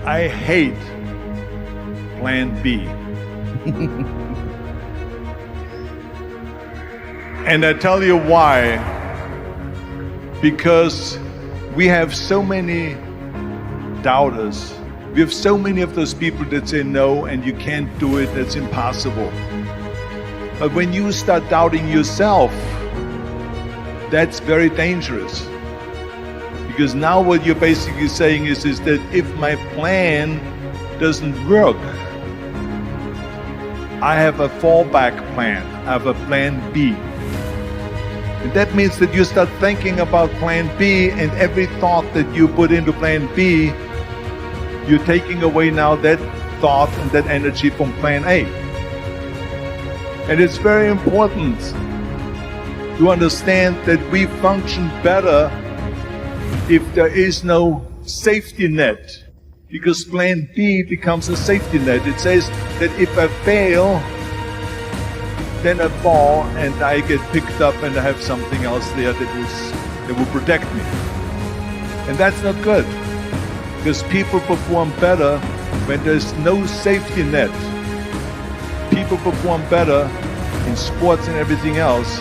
I hate plan B. And I tell you why. Because we have so many doubters. We have so many of those people that say no and you can't do it, that's impossible. But when you start doubting yourself, that's very dangerous. Because now what you're basically saying is that if my plan doesn't work, I have a fallback plan. I have a plan B. And that means that you start thinking about plan B, and every thought that you put into plan B, you're taking away now that thought and that energy from plan A. And it's very important to understand that we function better if there is no safety net, because plan B becomes a safety net. It says that if I fail, then I fall and I get picked up and I have something else there that will protect me. And that's not good, because people perform better when there's no safety net. People perform better in sports and everything else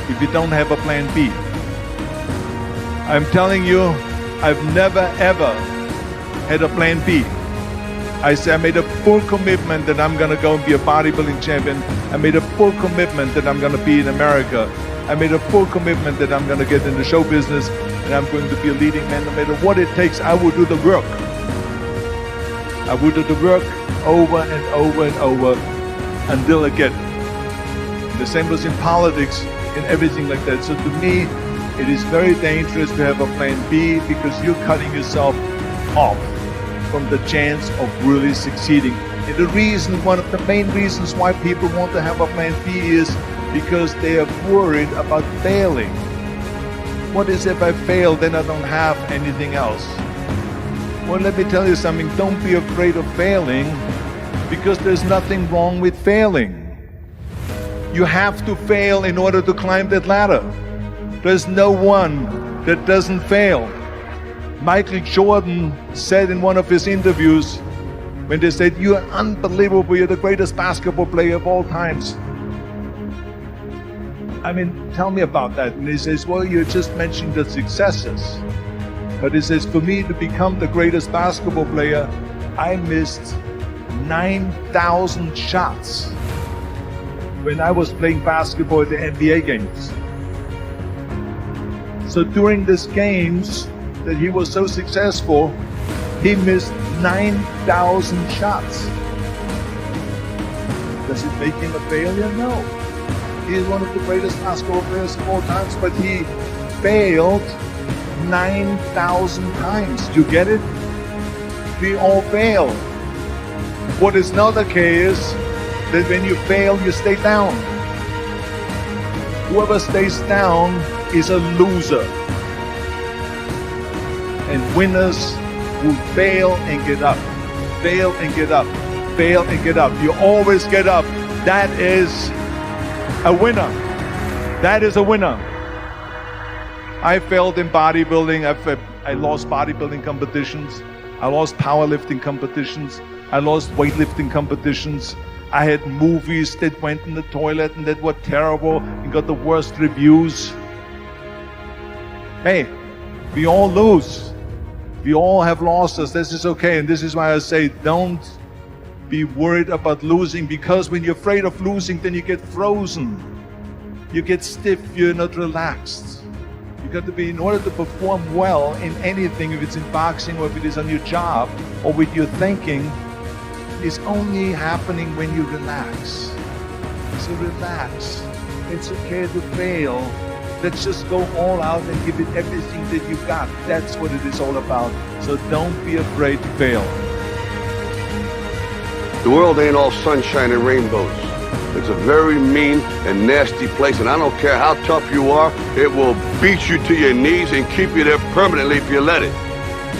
if you don't have a plan B. I'm telling you, I've never ever had a plan B. I made a full commitment that I'm gonna go and be a bodybuilding champion. I made a full commitment that I'm gonna be in America. I made a full commitment that I'm gonna get in the show business and I'm going to be a leading man. No matter what it takes, I will do the work. I will do the work over and over and over until I get it. The same was in politics and everything like that. So to me, it is very dangerous to have a plan B, because you're cutting yourself off from the chance of really succeeding. And the reason, one of the main reasons why people want to have a plan B is because they are worried about failing. What is if I fail, then I don't have anything else? Well, let me tell you something, don't be afraid of failing, because there's nothing wrong with failing. You have to fail in order to climb that ladder. There's no one that doesn't fail. Michael Jordan said in one of his interviews, when they said, "You are unbelievable, you're the greatest basketball player of all times." I mean, tell me about that. And he says, well, you just mentioned the successes. But he says, for me to become the greatest basketball player, I missed 9,000 shots when I was playing basketball at the NBA games. So during these games that he was so successful, he missed 9,000 shots. Does it make him a failure? No. He is one of the greatest basketball players of all times, but he failed 9,000 times. You get it? We all fail. What is not okay is that when you fail, you stay down. Whoever stays down is a loser. And winners will fail and get up. Fail and get up. Fail and get up. You always get up. That is a winner. That is a winner. I failed in bodybuilding. I lost bodybuilding competitions. I lost powerlifting competitions. I lost weightlifting competitions. I had movies that went in the toilet and that were terrible and got the worst reviews. Hey, we all lose. We all have losses. This is okay. And this is why I say don't be worried about losing, because when you're afraid of losing, then you get frozen. You get stiff. You're not relaxed. You got to be, in order to perform well in anything, if it's in boxing or if it is on your job or with your thinking, is only happening when you relax. So relax. It's okay to fail. Let's just go all out and give it everything that you got. That's what it is all about. So don't be afraid to fail. The world ain't all sunshine and rainbows. It's a very mean and nasty place, and I don't care how tough you are, it will beat you to your knees and keep you there permanently if you let it.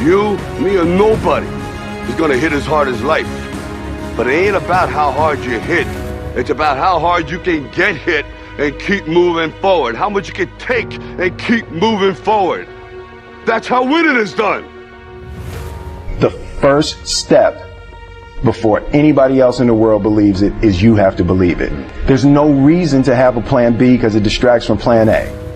You, me, or nobody is gonna hit as hard as life. But it ain't about how hard you hit. It's about how hard you can get hit and keep moving forward. How much you can take and keep moving forward. That's how winning is done. The first step before anybody else in the world believes it is you have to believe it. There's no reason to have a plan B because it distracts from plan A.